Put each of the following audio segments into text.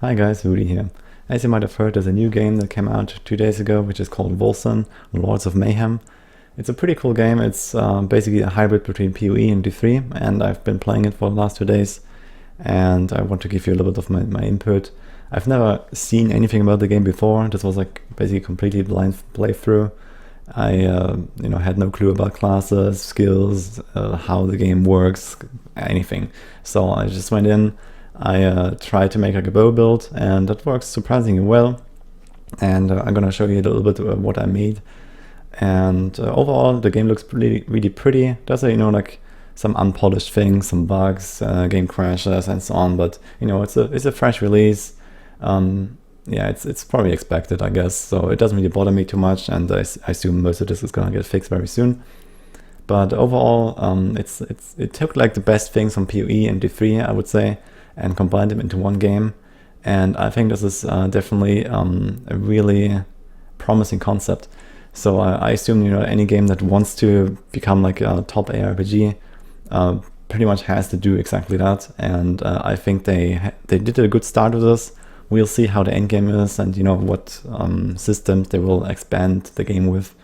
Hi guys, Rudy here. As you might have heard, there's a new game that came out 2 days ago, which is called Wolcen, Lords of Mayhem. It's a pretty cool game. It's basically a hybrid between PoE and D3, and I've been playing it for the last 2 days, and I want to give you a little bit of my input. I've never seen anything about the game before. This was like basically completely blind playthrough. I had no clue about classes, skills, how the game works, anything. So I just went in. I tried to make like a bow build, and that works surprisingly well. And I'm gonna show you a little bit of what I made. And overall, the game looks really pretty. There's like some unpolished things, some bugs, game crashes, and so on. But it's a fresh release. It's probably expected, I guess. So it doesn't really bother me too much, and I assume most of this is gonna get fixed very soon. But overall, it took like the best things from PoE and D3, I would say, and combined them into one game. And I think this is definitely a really promising concept. So I assume any game that wants to become like a top ARPG pretty much has to do exactly that. And I think they did a good start with this. We'll see how the end game is, and what systems they will expand the game with.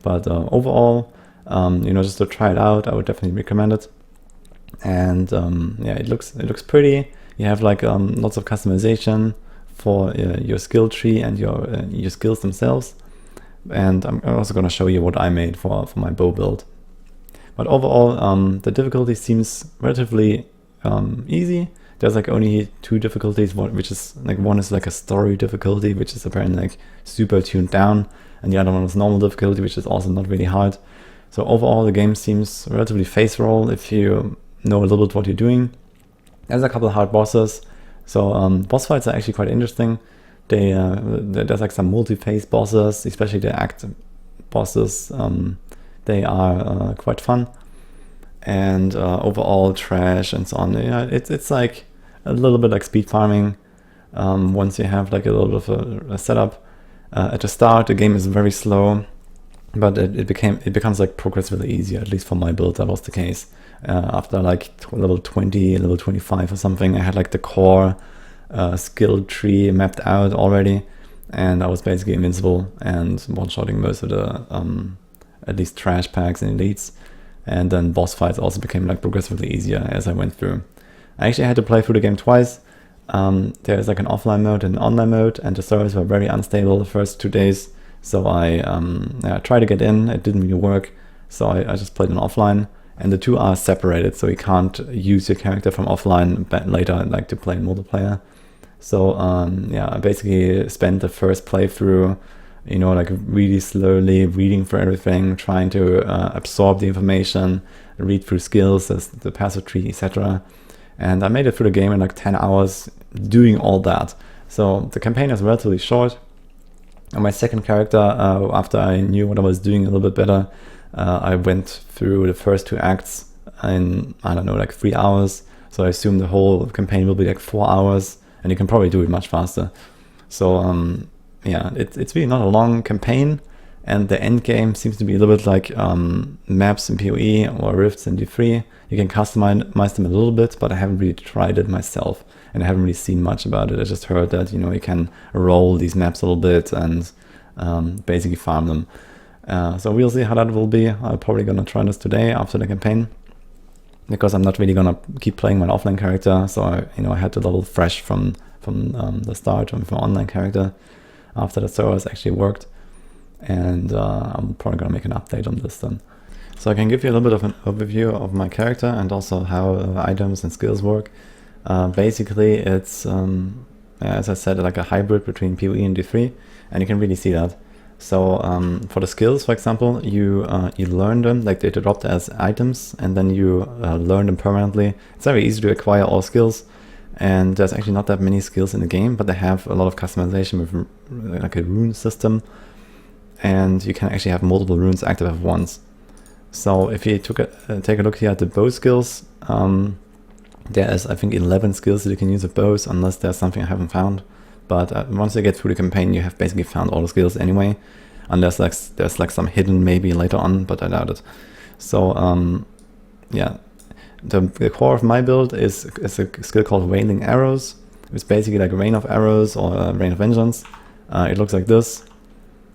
But overall, just to try it out, I would definitely recommend it. And it looks pretty. You have like lots of customization for your skill tree and your skills themselves. And I'm also going to show you what I made for my bow build. But overall, the difficulty seems relatively easy. There's like only two difficulties, which is like one is like a story difficulty, which is apparently like super tuned down, and the other one is normal difficulty, which is also not really hard. So overall, the game seems relatively face roll if you know a little bit what you're doing. There's a couple of hard bosses. So boss fights are actually quite interesting. There's like some multi-phase bosses, especially the act bosses. They are quite fun. And overall trash and so on. It's like a little bit like speed farming. Once you have like a little bit of a setup. At the start, the game is very slow, but it becomes like progressively easier. At least for my build, that was the case. After like level 20, level 25 or something, I had like the core skill tree mapped out already, and I was basically invincible and one-shotting most of the at least trash packs and elites. And then boss fights also became like progressively easier as I went through. I actually had to play through the game twice. There's like an offline mode and an online mode, and the servers were very unstable the first 2 days. So I tried to get in, it didn't really work. So I just played on offline, and the two are separated, so you can't use your character from offline later like to play in multiplayer. So I basically spent the first playthrough like really slowly reading through everything, trying to absorb the information, read through skills, the passive tree, etc. And I made it through the game in like 10 hours doing all that. So the campaign is relatively short. And my second character, after I knew what I was doing a little bit better, I went through the first two acts in, I don't know, like 3 hours. So I assume the whole campaign will be like 4 hours, and you can probably do it much faster. So it's really not a long campaign, and the end game seems to be a little bit like maps in PoE or rifts in D3. You can customize them a little bit, but I haven't really tried it myself, and I haven't really seen much about it. I just heard that you can roll these maps a little bit and basically farm them. So we'll see how that will be. I'm probably gonna try this today after the campaign, because I'm not really gonna keep playing my offline character. So I had to level fresh from the start from online character after the servers actually worked. And I'm probably gonna make an update on this then. So I can give you a little bit of an overview of my character and also how items and skills work. Basically, it's as I said, like a hybrid between PoE and D3, and you can really see that. So for the skills, for example, you learn them, like they dropped as items, and then you learn them permanently. It's very easy to acquire all skills, and there's actually not that many skills in the game, but they have a lot of customization with like a rune system, and you can actually have multiple runes active at once. So if you take a look here at the bow skills, there is I think 11 skills that you can use with bows, unless there's something I haven't found. But once you get through the campaign, you have basically found all the skills anyway, unless there's like some hidden maybe later on, but I doubt it. So the core of my build is a skill called Wailing Arrows, It's basically like a rain of arrows or a rain of vengeance. It looks like this,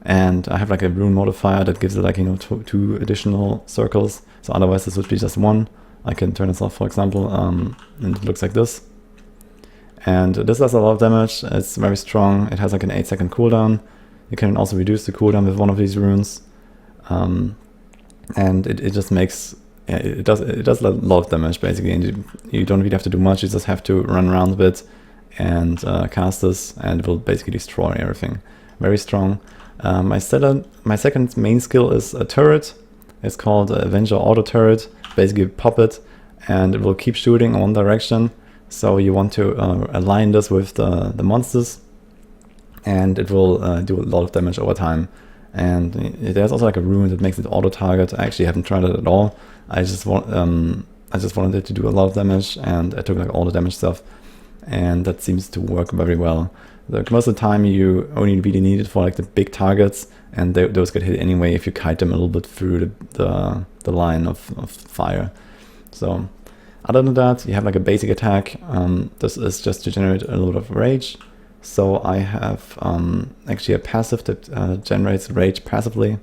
and I have like a rune modifier that gives it like, you know, two additional circles. So otherwise this would be just one. I can turn this off, for example, and it looks like this. And this does a lot of damage. It's very strong. It has like an 8-second cooldown. You can also reduce the cooldown with one of these runes, and it just makes, yeah, it does a lot of damage basically. And you don't really have to do much. You just have to run around a bit and cast this, and it will basically destroy everything. Very strong. My second main skill is a turret. It's called Avenger Auto Turret. Basically pop it, and it will keep shooting in one direction. So you want to align this with the monsters, and it will do a lot of damage over time. And there's also like a rune that makes it auto target. I actually haven't tried it at all. I just wanted it to do a lot of damage, and I took like all the damage stuff, and that seems to work very well. Like most of the time you only really need it for like the big targets, and those get hit anyway if you kite them a little bit through the line of fire. So other than that, you have like a basic attack. This is just to generate a little bit of rage. So I have actually a passive that generates rage passively,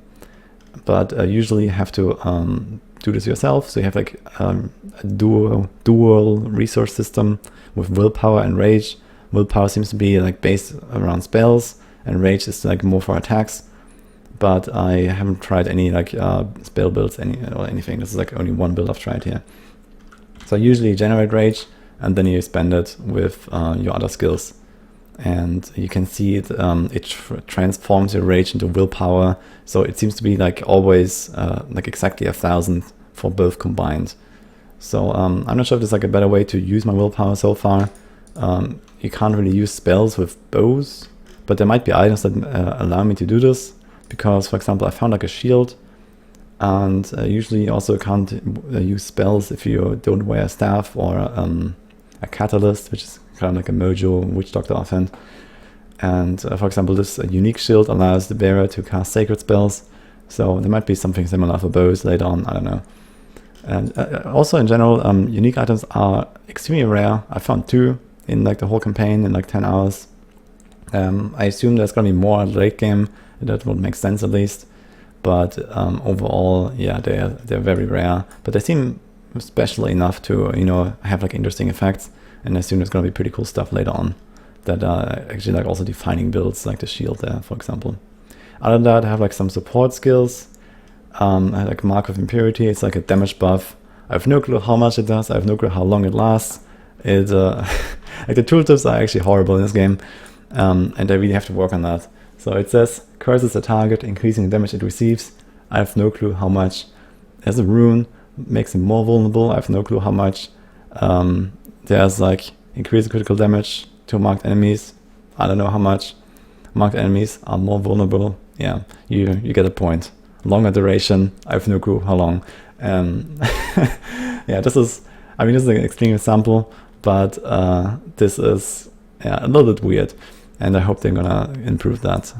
but usually you have to do this yourself. So you have like a dual resource system with willpower and rage. Willpower seems to be like based around spells, and rage is like more for attacks. But I haven't tried any like spell builds or anything. This is like only one build I've tried here. So usually you generate rage, and then you spend it with your other skills. And you can see it, transforms your rage into willpower. So it seems to be like always like exactly 1,000 for both combined. So I'm not sure if there's like a better way to use my willpower so far. You can't really use spells with bows, but there might be items that allow me to do this. Because, for example, I found like a shield, and usually you also can't use spells if you don't wear a staff or a catalyst, which is kind of like a mojo witch doctor offhand. And for example, this unique shield allows the bearer to cast sacred spells, so there might be something similar for bows later on, I don't know. And also in general, unique items are extremely rare. I found 2 in like the whole campaign in like 10 hours. I assume there's gonna be more late game. That would make sense at least, but overall, yeah, they're very rare, but they seem special enough to, you know, have like interesting effects, and I assume there's gonna be pretty cool stuff later on that are actually like also defining builds, like the shield there, for example. Other than that, I have like some support skills. I have like Mark of Impurity. It's like a damage buff. I have no clue how much it does. I have no clue how long it lasts. It like the tooltips are actually horrible in this game, and I really have to work on that. So it says, curses a target, increasing the damage it receives. I have no clue how much. There's a rune, makes him more vulnerable. I have no clue how much. There's like, increase critical damage to marked enemies. I don't know how much. Marked enemies are more vulnerable. Yeah, you get a point. Longer duration, I have no clue how long. Yeah, this is an extreme example, but this is, yeah, a little bit weird. And I hope they're gonna improve that.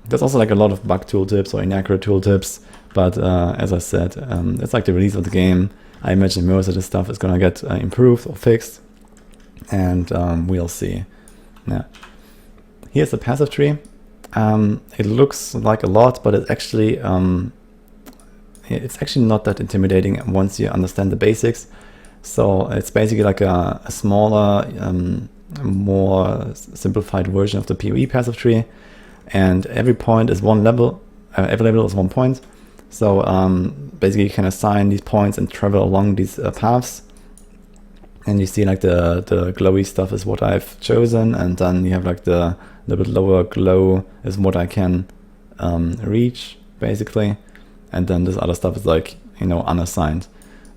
There's also like a lot of bug tooltips or inaccurate tooltips, but as I said, it's like the release of the game. I imagine most of this stuff is gonna get improved or fixed, and we'll see. Yeah. Here's the passive tree. It looks like a lot, but it's actually not that intimidating once you understand the basics. So it's basically like a smaller, more simplified version of the PoE passive tree, and every point is one level. Every level is 1 point. So basically you can assign these points and travel along these paths. And you see like the glowy stuff is what I've chosen, and then you have like the little bit lower glow is what I can reach basically, and then this other stuff is like, you know, unassigned.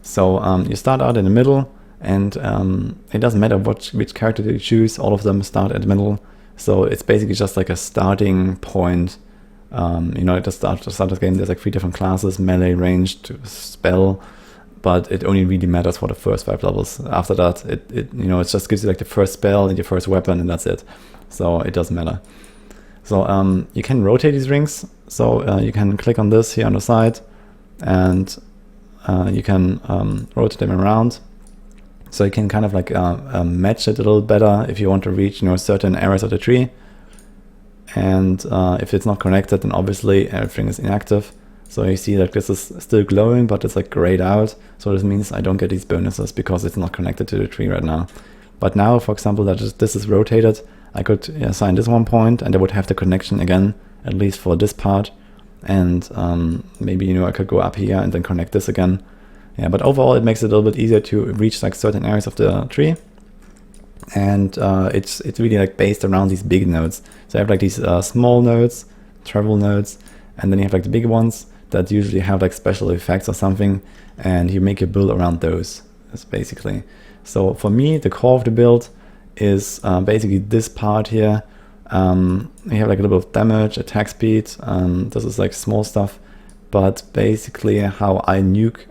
So you start out in the middle, and it doesn't matter which character you choose, all of them start at the middle. So it's basically just like a starting point. You know, at the start of the game, there's like 3 different classes: melee, ranged, spell. But it only really matters for the first 5 levels. After that, it just gives you like the first spell and your first weapon, and that's it. So it doesn't matter. So you can rotate these rings. So you can click on this here on the side, and you can rotate them around. So you can kind of like match it a little better if you want to reach, you know, certain areas of the tree. And if it's not connected, then obviously everything is inactive. So you see like this is still glowing, but it's like grayed out. So this means I don't get these bonuses because it's not connected to the tree right now. But now, for example, that this is rotated, I could assign this one point and I would have the connection again, at least for this part. And maybe, you know, I could go up here and then connect this again. Yeah, but overall it makes it a little bit easier to reach like certain areas of the tree. And it's really like based around these big nodes. So I have like these small nodes, travel nodes, and then you have like the big ones that usually have like special effects or something, and you make your build around those. That's basically. So for me, the core of the build is basically this part here. You have like a little bit of damage, attack speed. This is like small stuff, but basically how I nuke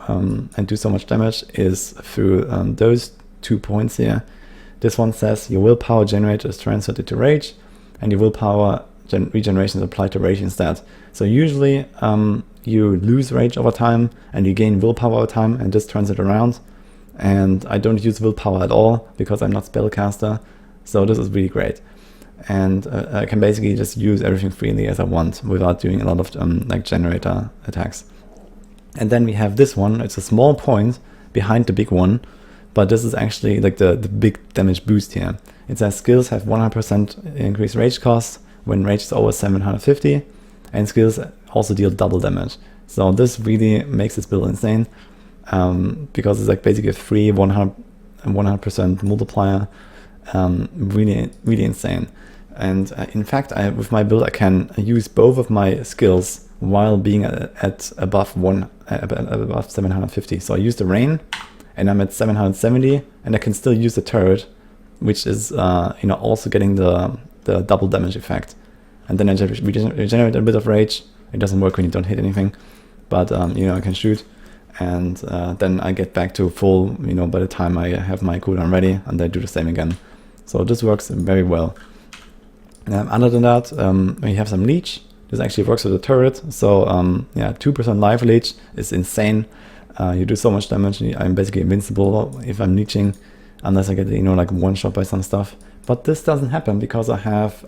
and do so much damage is through those 2 points here. This one says your willpower generator is transferred into rage, and your willpower regeneration is applied to rage instead. So usually you lose rage over time and you gain willpower over time, and this turns it around. And I don't use willpower at all because I'm not spellcaster, so this is really great. And I can basically just use everything freely as I want without doing a lot of like generator attacks. And then we have this one. It's a small point behind the big one, but this is actually like the big damage boost here. It says skills have 100% increased rage cost when rage is over 750, and skills also deal double damage. So this really makes this build insane, because it's like basically a free 100% multiplier. Really insane. And in fact, with my build, I can use both of my skills while being at above 750. So I use the rain, and I'm at 770, and I can still use the turret, which is you know, also getting the double damage effect. And then I regenerate a bit of rage. It doesn't work when you don't hit anything, but you know, I can shoot, and then I get back to full, you know, by the time I have my cooldown ready, and I do the same again. So this works very well. Other than that, we have some leech. This actually works with the turret. So yeah, 2% life leech is insane. You do so much damage. I'm basically invincible if I'm leeching, unless I get, you know, like one shot by some stuff. But this doesn't happen because I have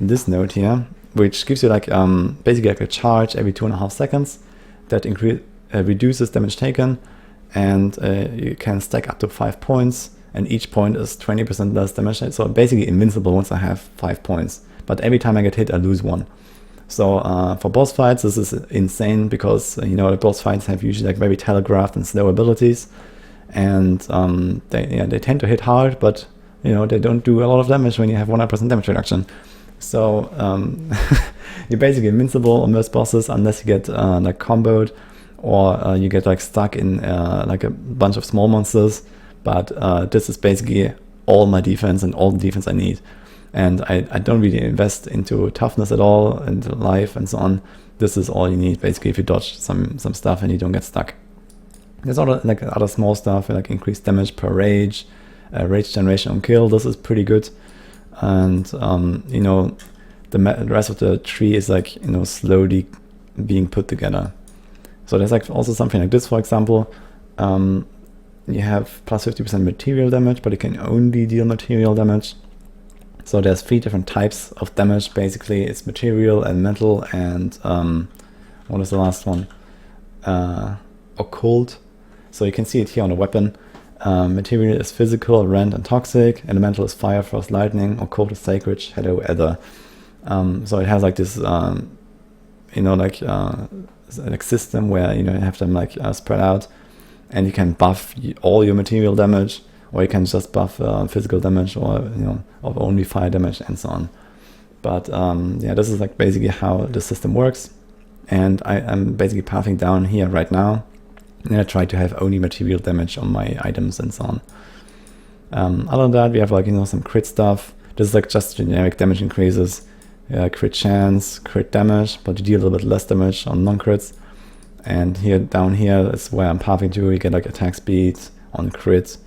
this node here, which gives you like basically like a charge every 2.5 seconds that reduces damage taken, and you can stack up to 5 points, and each point is 20% less damage. So basically invincible once I have 5 points. But every time I get hit, I lose 1. So for boss fights, this is insane because, you know, the boss fights have usually like very telegraphed and slow abilities, and they tend to hit hard, but you know, they don't do a lot of damage when you have 100% damage reduction. So you're basically invincible on most bosses unless you get like comboed, or you get like stuck in like a bunch of small monsters. But this is basically all my defense and all the defense I need. And I don't really invest into toughness at all, into life and so on. This is all you need basically if you dodge some stuff and you don't get stuck. There's other small stuff like increased damage per rage, rage generation on kill. This is pretty good. And you know, the rest of the tree is like, you know, slowly being put together. So there's like also something like this, for example. You have plus 50% material damage, but you can only deal material damage. So there's 3 different types of damage. Basically, it's material and metal, and what is the last one? Occult. So you can see it here on the weapon. Material is physical, rend, and toxic. Elemental is fire, frost, lightning. Occult is sacred, shadow, ether. So it has like this, you know, like system where, you know, you have them like spread out, and you can buff all your material damage, or you can just buff physical damage, or, you know, of only fire damage and so on. But yeah, this is like basically how the system works, and I'm basically pathing down here right now, and I try to have only material damage on my items and so on. Other than that, we have like, you know, some crit stuff. This is like just generic damage increases, crit chance, crit damage, but you deal a little bit less damage on non-crits. And here down here is where I'm pathing to. You get like attack speed on crit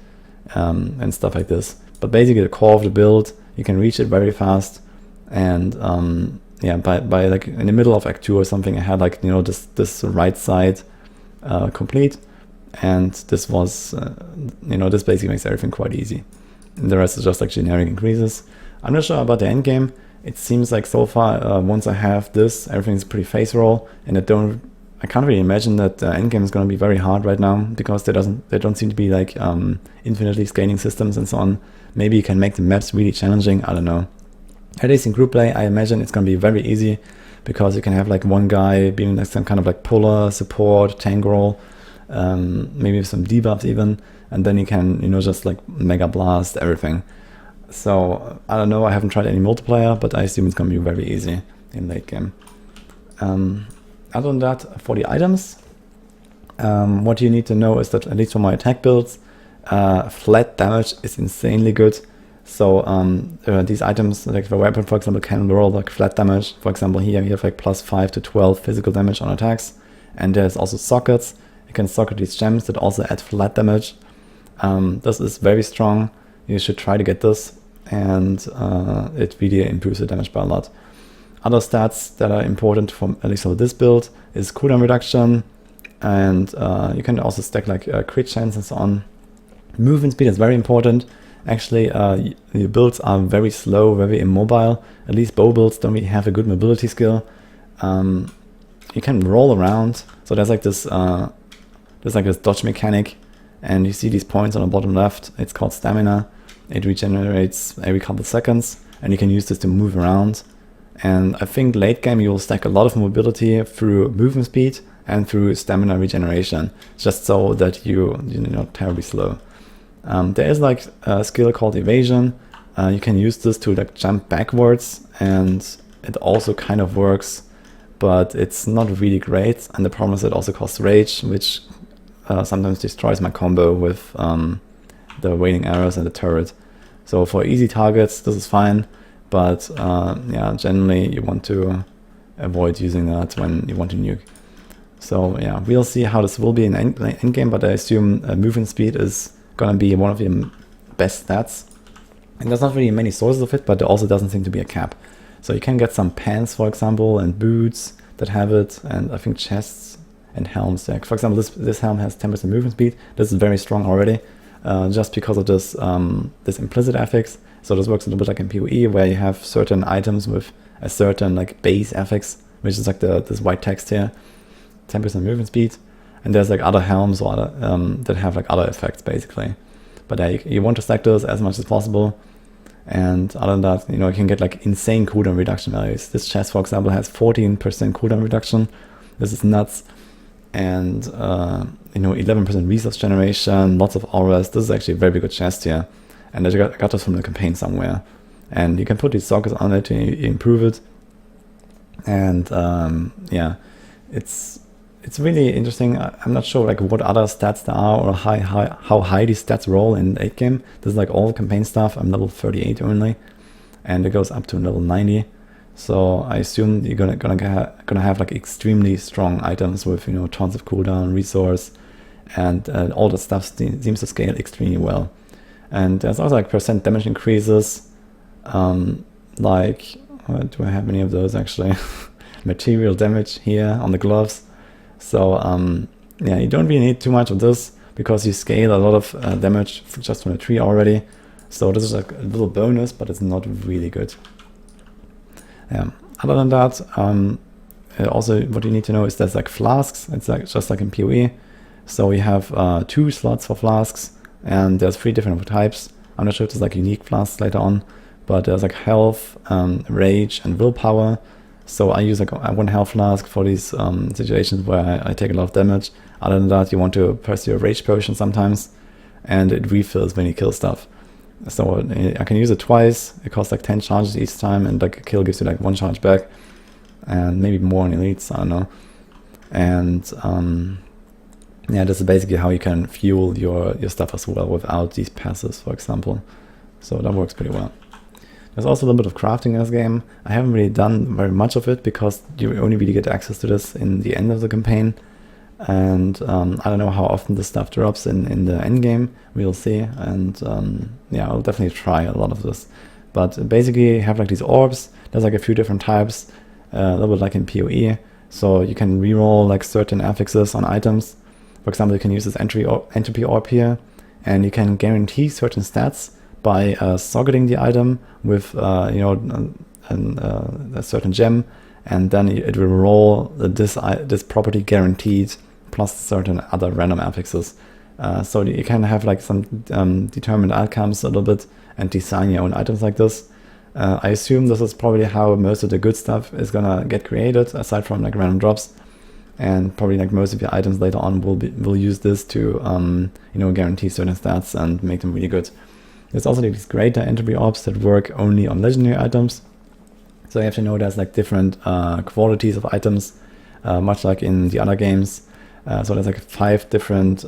and stuff like this. But basically the core of the build, you can reach it very fast. And yeah, by like in the middle of Act 2 or something, I had like, you know, this right side complete. and this was, this basically makes everything quite easy. And the rest is just like generic increases. I'm not sure about the end game. It seems like so far, once I have this, everything's pretty face roll, and I can't really imagine that the end game is going to be very hard right now, because there don't seem to be like infinitely scaling systems and so on. Maybe you can make the maps really challenging. I don't know. At least in group play, I imagine it's going to be very easy, because you can have like one guy being like some kind of like puller, support, tank role, maybe some debuffs even, and then you can, just like mega blast everything. So I don't know, I haven't tried any multiplayer, but I assume it's going to be very easy in late game. Other than that, for the items, what you need to know is that, at least for my attack builds, flat damage is insanely good. So these items, like the weapon, for example, can roll like flat damage. For example, here you have like +5 to 12 physical damage on attacks, and there's also sockets. You can socket these gems that also add flat damage. This is very strong. You should try to get this, and it really improves the damage by a lot. Other stats that are important for, at least for this build, is cooldown reduction, and you can also stack like crit chance and so on. Movement speed is very important. Actually, your builds are very slow, very immobile. At least bow builds don't really have a good mobility skill. You can roll around, so there's like this dodge mechanic, and you see these points on the bottom left. It's called stamina. It regenerates every couple seconds, and you can use this to move around. And I think late game you will stack a lot of mobility through movement speed and through stamina regeneration, just so that you're not terribly slow. There is like a skill called evasion. You can use this to like jump backwards, and it also kind of works, but it's not really great. And the problem is it also costs rage, which sometimes destroys my combo with the waiting arrows and the turret. So for easy targets, this is fine, but yeah, generally you want to avoid using that when you want to nuke. So yeah, we'll see how this will be in endgame, but I assume movement speed is gonna be one of the best stats. And there's not really many sources of it, but there also doesn't seem to be a cap. So you can get some pants, for example, and boots that have it, and I think chests and helms. Like, for example, this helm has 10% movement speed. This is very strong already, just because of this this implicit affix. So this works a little bit like in PoE, where you have certain items with a certain like base affix, which is like this white text here, 10% movement speed. And there's like other helms or other, that have like other effects basically. But you want to stack those as much as possible. And other than that, you can get like insane cooldown reduction values. This chest, for example, has 14% cooldown reduction. This is nuts. And 11% resource generation, lots of auras. This is actually a very good chest here. And I got this from the campaign somewhere. And you can put these sockets on it to improve it. And yeah, it's really interesting. I'm not sure like what other stats there are, or how high these stats roll in 8 game. This is like all campaign stuff. I'm level 38 only, and it goes up to level 90. So I assume you're gonna have like extremely strong items with tons of cooldown, resource, and all that stuff seems to scale extremely well. And there's also like percent damage increases. Like, do I have any of those actually? Material damage here on the gloves. So yeah, you don't really need too much of this, because you scale a lot of damage just from the tree already. So this is like a little bonus, but it's not really good. Other than that, also what you need to know is there's like flasks. It's like just like in PoE. So we have 2 slots for flasks, and there's 3 different types. I'm not sure if there's like unique flasks later on, but there's like health, rage, and willpower. So I use like 1 health flask for these situations where I take a lot of damage. Other than that, you want to press your rage potion sometimes, and it refills when you kill stuff. So I can use it twice. It costs like 10 charges each time, and like a kill gives you like 1 charge back, and maybe more on elites, I don't know. And yeah, this is basically how you can fuel your stuff as well without these passes, for example. So that works pretty well. There's also a little bit of crafting in this game. I haven't really done very much of it, because you only really get access to this in the end of the campaign. And I don't know how often this stuff drops in the end game. We'll see. And yeah, I'll definitely try a lot of this. But basically you have like these orbs. There's like a few different types, a little bit like in PoE. So you can reroll like certain affixes on items. For example, you can use this entropy orb here, and you can guarantee certain stats by socketing the item with a certain gem, and then it will roll this property guaranteed plus certain other random affixes. So you can have like some determined outcomes a little bit and design your own items like this. I assume this is probably how most of the good stuff is gonna get created, aside from like random drops, and probably like most of your items later on will use this to guarantee certain stats and make them really good. There's also these greater entropy orbs that work only on legendary items. So you have to know there's like different qualities of items, much like in the other games. So there's like 5 different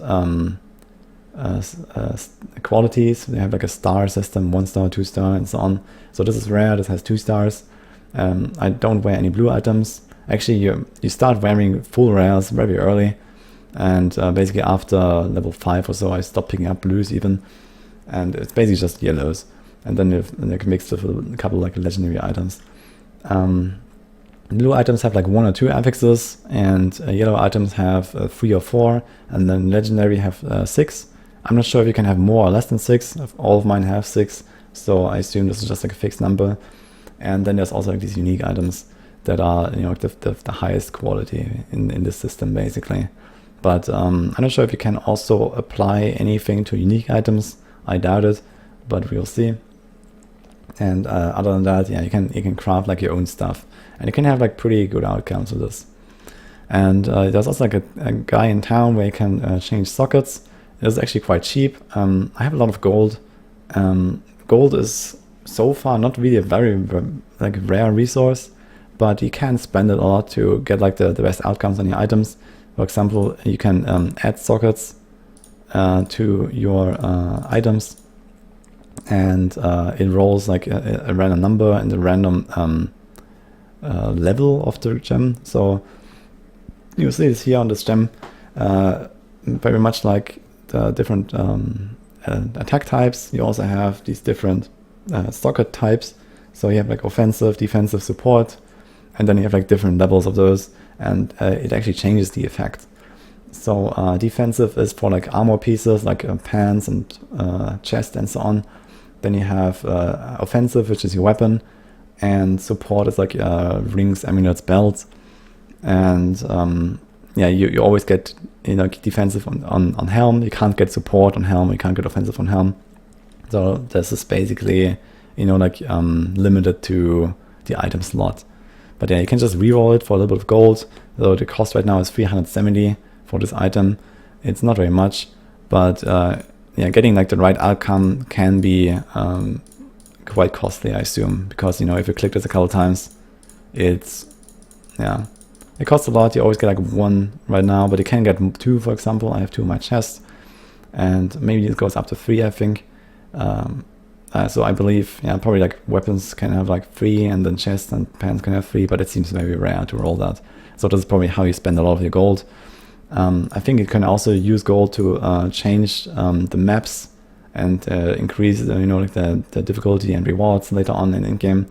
qualities. They have like a star system, 1 star, 2 star, and so on. So this is rare. This has 2 stars. I don't wear any blue items. Actually, you start wearing full rares very early, and basically after level 5 or so, I stopped picking up blues even, and it's basically just yellows. And then they're mixed with a couple like legendary items. Blue items have like 1 or 2 affixes, and yellow items have 3 or 4, and then legendary have 6. I'm not sure if you can have more or less than 6. All of mine have 6, so I assume this is just like a fixed number. And then there's also like these unique items that are the highest quality in this system basically. But I'm not sure if you can also apply anything to unique items. I doubt it, but we'll see. And other than that, yeah, you can craft like your own stuff, and you can have like pretty good outcomes with this. And there's also like a guy in town where you can change sockets. It's actually quite cheap. I have a lot of gold. Gold is so far not really a very like rare resource, but you can spend it a lot to get like the best outcomes on your items. For example, you can add sockets to your items, and it rolls like a random number and a random level of the gem. So you see this here on this gem, very much like the different attack types. You also have these different socket types. So you have like offensive, defensive, support, and then you have like different levels of those, and it actually changes the effect. So defensive is for like armor pieces, like pants and chest and so on. Then you have offensive, which is your weapon, and support is like rings, amulets, belts, and yeah, you always get defensive on helm. You can't get support on helm. You can't get offensive on helm. So this is basically limited to the item slot. But yeah, you can just reroll it for a little bit of gold. So the cost right now is 370 for this item. It's not very much, but yeah, getting like the right outcome can be quite costly, I assume, because if you click this a couple times, it costs a lot. You always get like 1 right now, but you can get 2, for example. I have 2 in my chest, and maybe it goes up to 3, I think. So I believe, yeah, probably like weapons can have like 3, and then chest and pants can have 3, but it seems very rare to roll that. So this is probably how you spend a lot of your gold. I think you can also use gold to change the maps and increase the difficulty and rewards later on in game.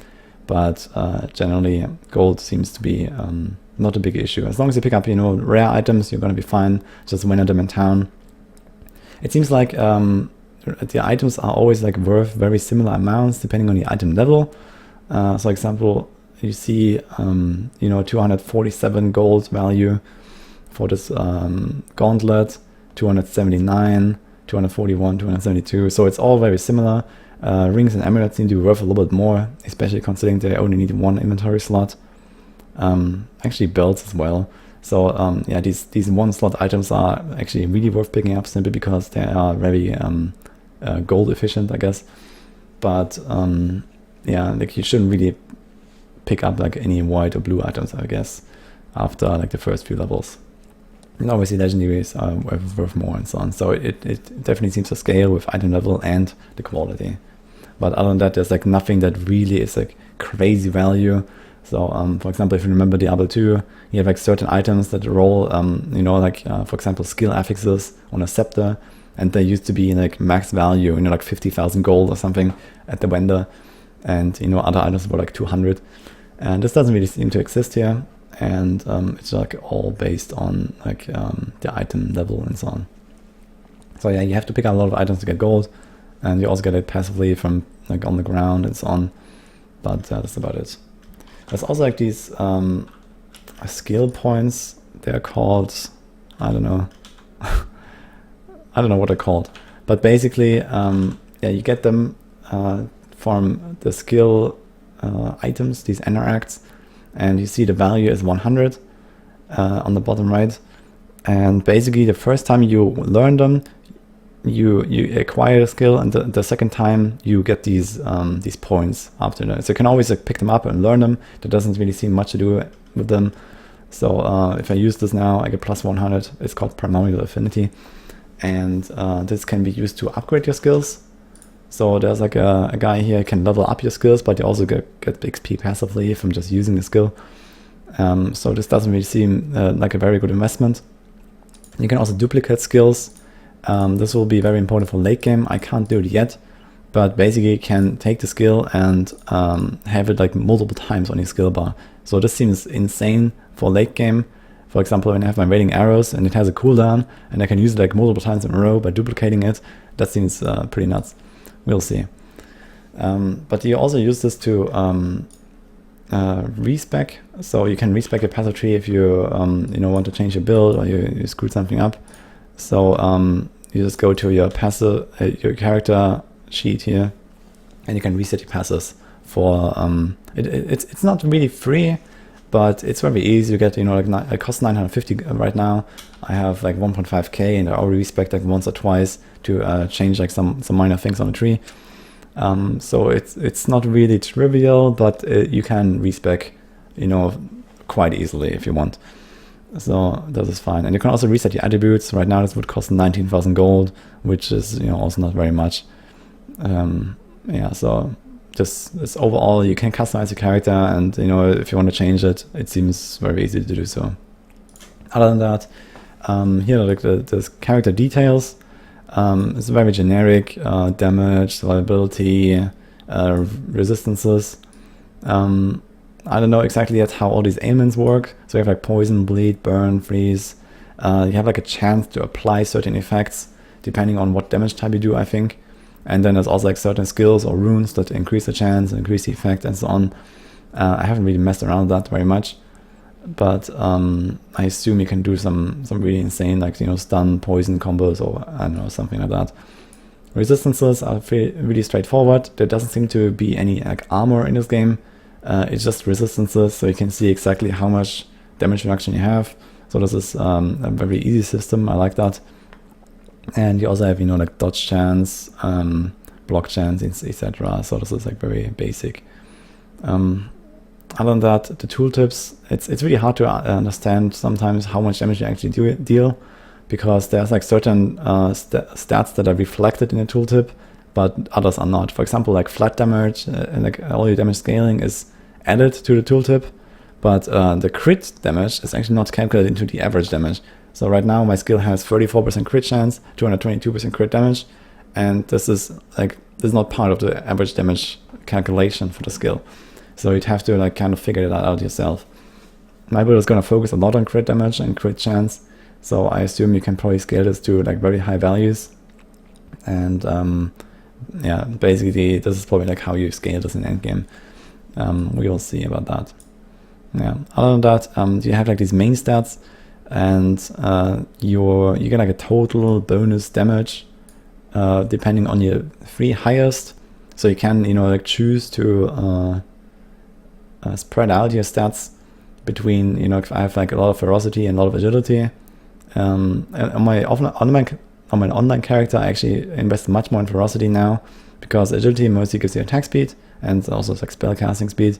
But generally, gold seems to be not a big issue. As long as you pick up rare items, you're gonna be fine. Just win them in town. It seems like the items are always like worth very similar amounts depending on the item level. So for example, you see 247 gold value for this gauntlet, 279, 241, 272. So it's all very similar. Rings and amulets seem to be worth a little bit more, especially considering they only need 1 inventory slot. Actually belts as well. So yeah, these 1 slot items are actually really worth picking up simply because they are very gold efficient, I guess. But yeah, like you shouldn't really pick up like any white or blue items, I guess, after like the first few levels. And obviously legendaries are worth more and so on. So it definitely seems to scale with item level and the quality. But other than that, there's like nothing that really is like crazy value. So for example, if you remember Diablo 2, you have like certain items that roll, for example, skill affixes on a scepter, and they used to be like max value, like 50,000 gold or something at the vendor, and other items were like 200. And this doesn't really seem to exist here. and it's like all based on like the item level and so on. So yeah, you have to pick up a lot of items to get gold, and you also get it passively from like on the ground and so on. But that's about it. There's also like these skill points. They're called, I don't know, I don't know what they're called. But basically, yeah, you get them from the skill items, these interacts, and you see the value is 100 on the bottom right. And basically, the first time you learn them, you acquire a skill, and the second time you get these points after that. So you can always like pick them up and learn them. There doesn't really seem much to do with them. So if I use this now, I get plus 100. It's called primordial affinity, and this can be used to upgrade your skills. So there's like a guy here can level up your skills, but you also get XP passively from just using the skill. So this doesn't really seem like a very good investment. You can also duplicate skills. This will be very important for late game. I can't do it yet, but basically you can take the skill and have it like multiple times on your skill bar. So this seems insane for late game. For example, when I have my raiding arrows and it has a cooldown and I can use it like multiple times in a row by duplicating it, that seems pretty nuts. We'll see. But you also use this to respec. So you can respec your passive tree if you want to change your build or you screwed something up. So you just go to your passive, your character sheet here, and you can reset your passives for it's not really free, but it's very easy. You get like it costs 950 right now. I have like 1.5k, and I already respec like once or twice to change like some minor things on the tree. So it's not really trivial, but you can respec quite easily if you want. So this is fine. And you can also reset your attributes. Right now this would cost 19,000 gold, which is also not very much. Yeah, so just overall you can customize your character, and if you want to change it, it seems very easy to do so. Other than that, here like the character details. It's very generic. Damage, survivability, resistances. I don't know exactly yet how all these ailments work. So you have like poison, bleed, burn, freeze. You have like a chance to apply certain effects depending on what damage type you do, I think. And then there's also like certain skills or runes that increase the chance, increase the effect, and so on. I haven't really messed around with that very much, but I assume you can do some really insane like stun, poison combos, or I don't know, something like that. Resistances are really straightforward. There doesn't seem to be any like armor in this game. It's just resistances, so you can see exactly how much damage reduction you have. So this is a very easy system. I like that. And you also have like dodge chance, block chance, etc. So this is like very basic. Other than that, the tooltips, it's really hard to understand sometimes how much damage you actually deal, because there's like certain stats that are reflected in the tooltip, but others are not. For example, like flat damage and like all your damage scaling is added to the tooltip, but the crit damage is actually not calculated into the average damage. So right now my skill has 34% crit chance, 222% crit damage, and this is not part of the average damage calculation for the skill. So you'd have to like kind of figure that out yourself. My build is going to focus a lot on crit damage and crit chance, so I assume you can probably scale this to like very high values. And yeah, basically this is probably like how you scale this in endgame. We will see about that. Yeah. Other than that, you have like these main stats, and you get like a total bonus damage depending on your 3 highest. So you can like choose to spread out your stats between if I have like a lot of ferocity and a lot of agility. On my online character, I actually invest much more in ferocity now, because agility mostly gives you attack speed and also like spell casting speed.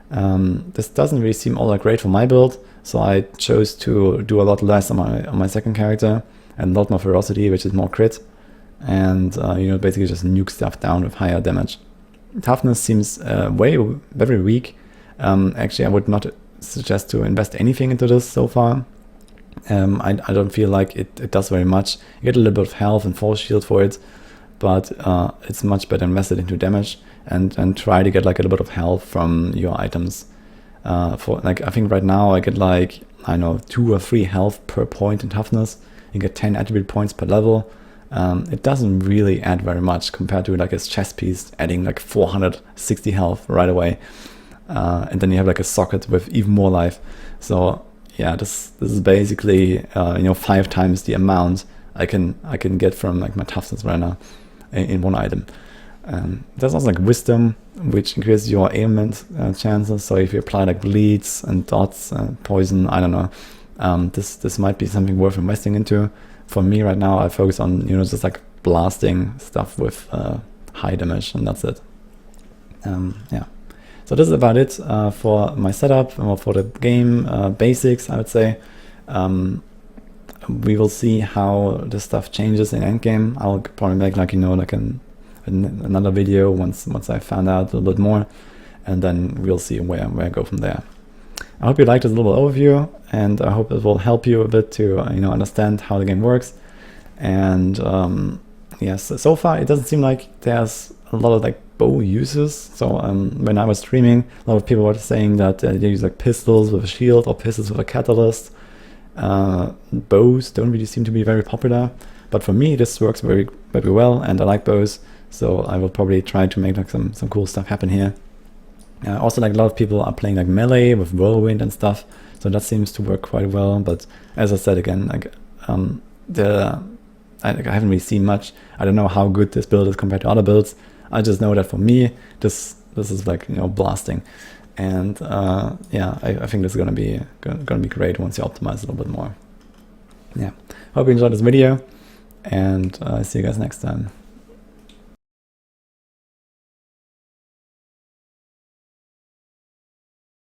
This doesn't really seem all that great for my build, so I chose to do a lot less on my second character and a lot more ferocity, which is more crit, and basically just nuke stuff down with higher damage. Toughness seems very weak. Actually, I would not suggest to invest anything into this so far. I don't feel like it does very much. You get a little bit of health and force shield for it, but it's much better invested into damage, and try to get like a little bit of health from your items. For like, I think right now I get like, I don't know, 2 or 3 health per point in toughness. You get 10 attribute points per level. It doesn't really add very much compared to like a chest piece adding like 460 health right away. And then you have like a socket with even more life. So yeah, this is basically 5 times the amount I can get from like my toughness right now in one item. There's also like wisdom, which increases your ailment chances. So if you apply like bleeds and dots, poison, I don't know, this might be something worth investing into. For me right now, I focus on just like blasting stuff with high damage, and that's it. Yeah. So this is about it for my setup or for the game basics, I would say. We will see how this stuff changes in endgame. I'll probably make like another video once I found out a little bit more, and then we'll see where I go from there. I hope you liked this little overview, and I hope it will help you a bit to understand how the game works. And yes, so far it doesn't seem like there's a lot of like bow uses. So when I was streaming, a lot of people were saying that they use like pistols with a shield or pistols with a catalyst. Bows don't really seem to be very popular, but for me this works very, very well, and I like bows, so I will probably try to make like some cool stuff happen here. Also, like a lot of people are playing like melee with whirlwind and stuff, so that seems to work quite well. But as I said again, like I haven't really seen much. I don't know how good this build is compared to other builds. I just know that for me this is like blasting. And yeah, I think this is gonna be great once you optimize a little bit more. Yeah, hope you enjoyed this video, and see you guys next time.